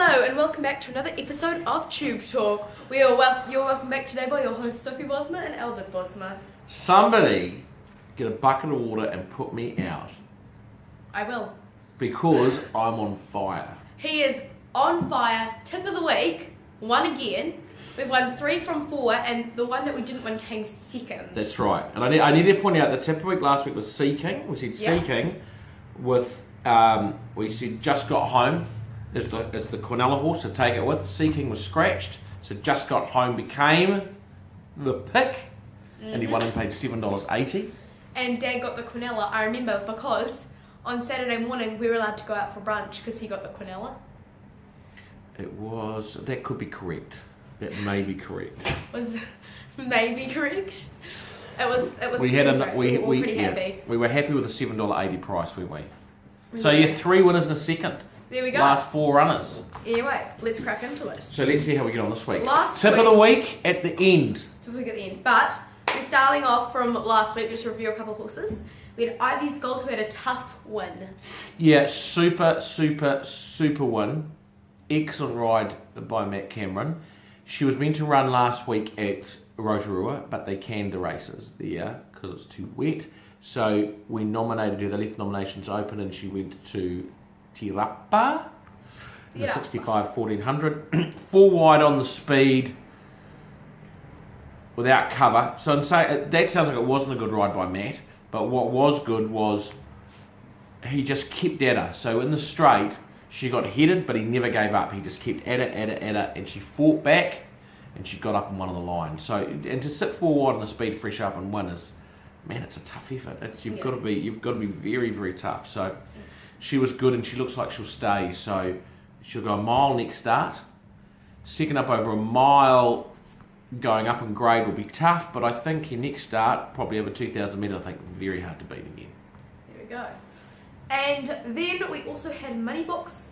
Hello and welcome back to another episode of Tube Talk. You're welcome back today by your hosts Sophie Bosma and Albert Bosma. Somebody get a bucket of water and put me out. I will. Because I'm on fire. He is on fire. Tip of the week, won again. We've won 3 from 4 and the one that we didn't win came second. That's right. And I need to point out that tip of the week last week was Sea King. We said Sea King with, we said Just Got Home is the Quinella horse to take it with. Sea King was scratched, so Just Got Home became the pick, and he won and paid $7.80. And Dad got the Quinella, I remember, because on Saturday morning we were allowed to go out for brunch because he got the Quinella. That could be correct. That may be correct. Was maybe correct. It was. We were pretty happy. We were happy with the $7.80 price, weren't we? So you had 3 winners and a second. There we go. Last 4 runners. Anyway, let's crack into it. So let's see how we get on this week. Tip of the week at the end. Tip of the week at the end. But we're starting off from last week, just to review a couple of horses. We had Ivy's Gold, who had a tough win. Yeah, super win. Excellent ride by Matt Cameron. She was meant to run last week at Rotorua, but they canned the races there because it's too wet. So we nominated her. They left nominations open and she went to Tirapa, the 65 1400. 4 wide on the speed without cover. So that sounds like it wasn't a good ride by Matt, but what was good was he just kept at her. So in the straight, she got headed, but he never gave up. He just kept at her, and she fought back, and she got up and won on the line. So, and to sit 4 wide on the speed, fresh up and win is, man, it's a tough effort. You've got to be very, very tough. So, she was good, and she looks like she'll stay. So, she'll go a mile next start. Second up over a mile, going up in grade will be tough, but I think her next start, probably over 2,000 metres, I think very hard to beat again. There we go. And then we also had Moneybox,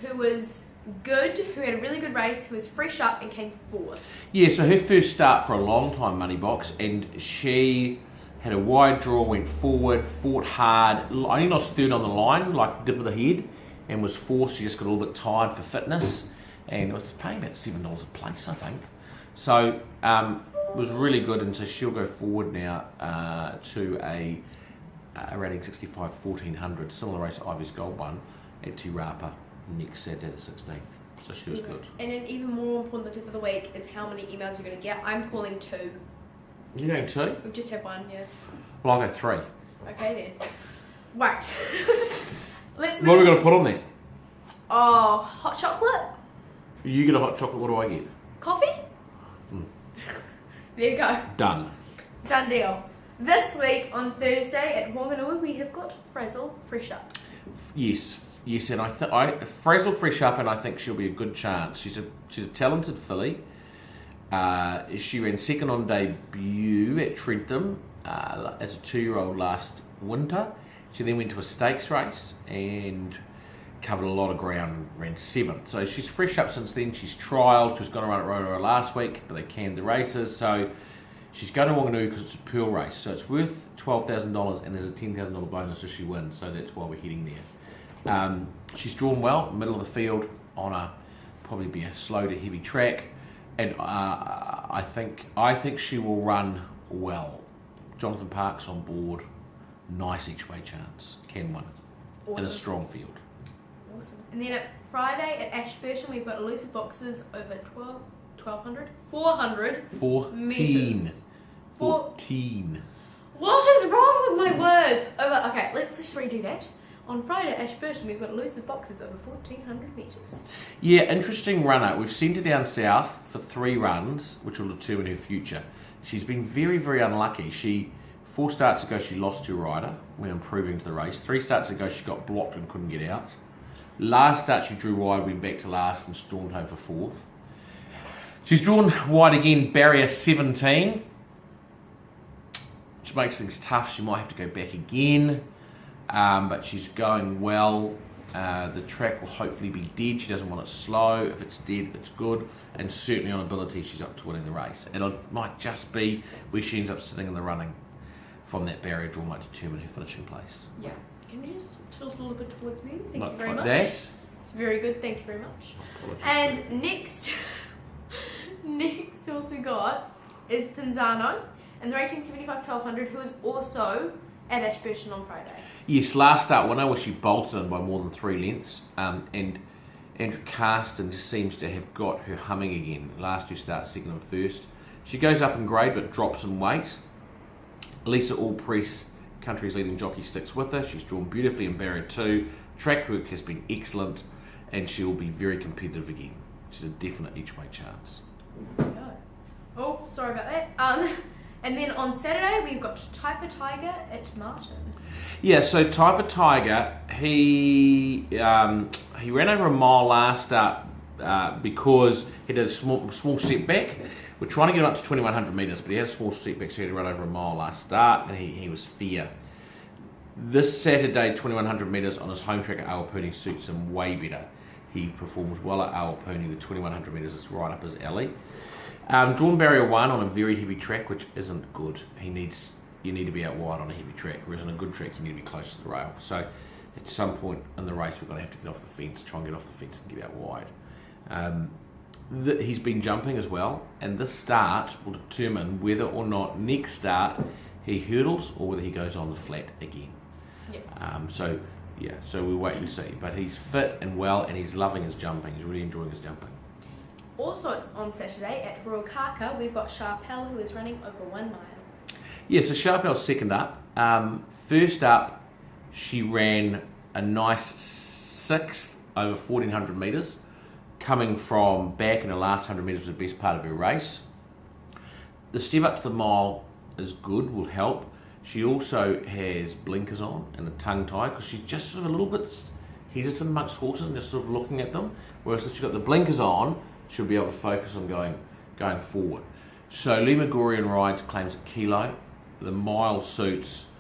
who was good, who had a really good race, who was fresh up and came 4th. Yeah, so her first start for a long time, Moneybox, and she had a wide draw, went forward, fought hard, only lost 3rd on the line, like dip of the head, and was 4th. She just got a little bit tired for fitness, and it was paying about $7 a place, I think. So it was really good, and so she'll go forward now to a rating 65 1400, similar race to Ivy's Gold one at Tirapa next Saturday the 16th. So she was good. And then even more important, the tip of the week is how many emails you're going to get. I'm calling 2. You're going 2? We've just had 1, yeah. Well, I'll go 3. Okay then. Right. Let's move. What are we going to put on there? Oh, hot chocolate? You get a hot chocolate, what do I get? Coffee? There you go. Done deal. This week on Thursday at Wanganui we have got Frazzle Fresh Up. Yes, and I Frazzle Fresh Up, and I think she'll be a good chance. She's a talented filly. She ran second on debut at Trentham as a 2-year-old last winter. She then went to a stakes race and covered a lot of ground and ran 7th. So she's fresh up since then. She's trialled. She was going to run at Rotorua last week, but they canned the races. So she's going to Wanganui because it's a pearl race. So it's worth $12,000 and there's a $10,000 bonus if she wins. So that's why we're heading there. She's drawn well, middle of the field on probably be a slow to heavy track. And I think she will run well. Jonathan Park's on board. Nice each way chance. Can win. Awesome. In a strong field. Awesome. And then at Friday at Ashburton we've got elusive boxes over 400 metres. 14. What is wrong with my words? Okay, let's just redo that. On Friday at Ashburton we've got elusive boxes over 1,400 metres. Yeah, interesting runner. We've sent her down south for 3 runs, which will determine her future. She's been very, very unlucky. 4 starts ago she lost her rider when improving to the race. 3 starts ago she got blocked and couldn't get out. Last start she drew wide, went back to last and stormed home for 4th. She's drawn wide again, barrier 17, which makes things tough. She might have to go back again, but she's going well. The track will hopefully be dead. She doesn't want it slow. If it's dead, it's good. And certainly on ability, she's up to winning the race. It might just be where she ends up sitting in the running from that barrier draw might determine her finishing place. Yeah. Can you just tilt a little bit towards me? Thank you very like much. That. It's very good, thank you very much. Apologies. And next horse we got is Pinzano, and the rating 75-1200, who is also at Ashburton on Friday. Yes, last start winner was she bolted in by more than 3 lengths, and Andrew Carston just seems to have got her humming again. Last 2 starts, second and first. She goes up in grade but drops in weight. Lisa Allpress, country's leading jockey, sticks with her. She's drawn beautifully in barrier 2. Track work has been excellent, and she'll be very competitive again. She's a definite each way chance. Oh, sorry about that. And then on Saturday we've got Typer Tiger at Martin. Yeah, so Typer Tiger, he ran over a mile last start because he did a small setback. We're trying to get him up to 2,100 metres, but he had a small setback, so he had to run over a mile last start, and he was fair. This Saturday, 2,100 metres on his home track at Awapuni suits him way better. He performs well at Awapuni. The 2,100 metres is right up his alley. Drawn barrier 1 on a very heavy track, which isn't good. You need to be out wide on a heavy track, whereas on a good track you need to be close to the rail. So at some point in the race we're going to have to get off the fence, try and get off the fence and get out wide. He's been jumping as well, and this start will determine whether or not next start he hurdles or whether he goes on the flat again. Yep. So we'll wait and see. But he's fit and well, and he's loving his jumping. He's really enjoying his jumping. Also, it's on Saturday at Ruakaka. We've got Sharpelle, who is running over 1 mile. Yeah, so Sharpelle's second up. First up, she ran a nice 6th over 1,400 metres. Coming from back in the last 100 metres was the best part of her race. The step up to the mile is good, will help. She also has blinkers on and a tongue tie because she's just sort of a little bit hesitant amongst horses and just sort of looking at them. Whereas if she's got the blinkers on, she'll be able to focus on going forward. So Lee Megorian rides, claims a kilo. The mile suits.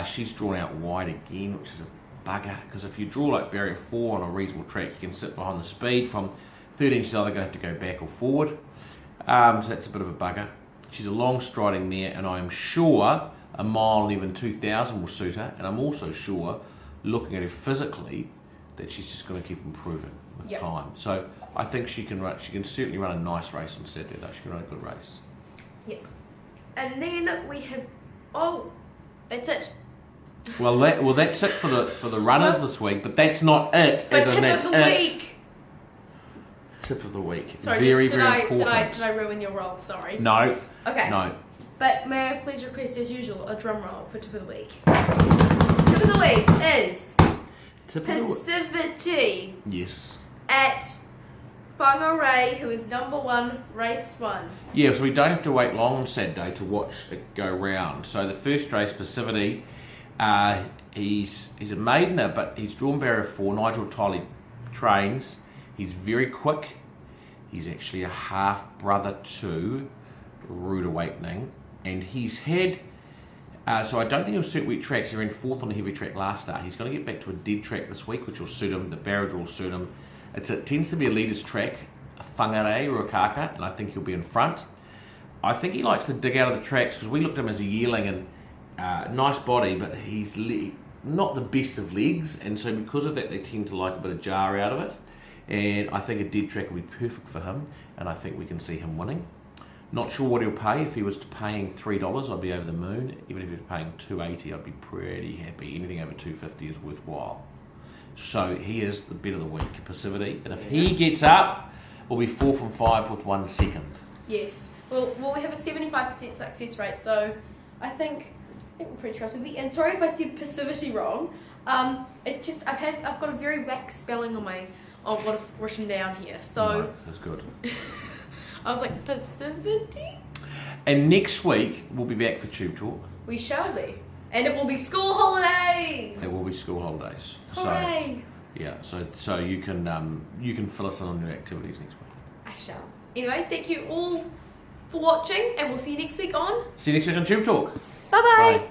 She's drawn out wide again, which is a bugger, because if you draw like barrier 4 on a reasonable track, you can sit behind the speed. From 13 she's either going to have to go back or forward, so that's a bit of a bugger. She's a long striding mare, and I'm sure a mile and even 2,000 will suit her, and I'm also sure, looking at her physically, that she's just going to keep improving with time. So I think she can certainly run a nice race on Saturday though. She can run a good race. Yep. And then we have that's it. Well, that's it for the runners this week, but that's not it. But tip of the week. Tip of the week. Sorry, very did important. Did I ruin your role? Sorry. No. Okay. No. But may I please request, as usual, a drum roll for tip of the week. Tip of the week is Passivity Yes. at Whangarei, who is number 1, race 1. Yeah, so we don't have to wait long on Saturday to watch it go round. So the first race, Passivity, he's a maidener, but he's drawn barrier 4. Nigel Tiley trains. He's very quick. He's actually a half brother to Rude Awakening, and he's had. So I don't think he'll suit wet tracks. He ran 4th on a heavy track last start. He's going to get back to a dead track this week, which will suit him. The barrier will suit him. It tends to be a leader's track, a Whangarei, Ruakaka, and I think he'll be in front. I think he likes to dig out of the tracks because we looked at him as a yearling and nice body, but he's not the best of legs, and so because of that, they tend to like a bit of jar out of it. And I think a dead track will be perfect for him, and I think we can see him winning. Not sure what he'll pay. If he was paying $3, I'd be over the moon. Even if he was paying $2.80, I'd be pretty happy. Anything over $2.50 is worthwhile. So he is the bet of the week, Passivity. And if he gets up, we'll be 4 from 5 with 1 second. Yes. Well, we have a 75% success rate, so I think we're pretty trustworthy. And sorry if I said Passivity wrong. It's just I've got a very wax spelling on what I've written down here. So No, that's good. I was like, Passivity? And next week we'll be back for Tube Talk. We shall be. And it will be school holidays. There will be school holidays. Hooray. So yeah, so you can fill us in on your activities next week. I shall. Anyway, thank you all for watching, and we'll see you next week on See you next week on Tube Talk. Bye-bye. Bye.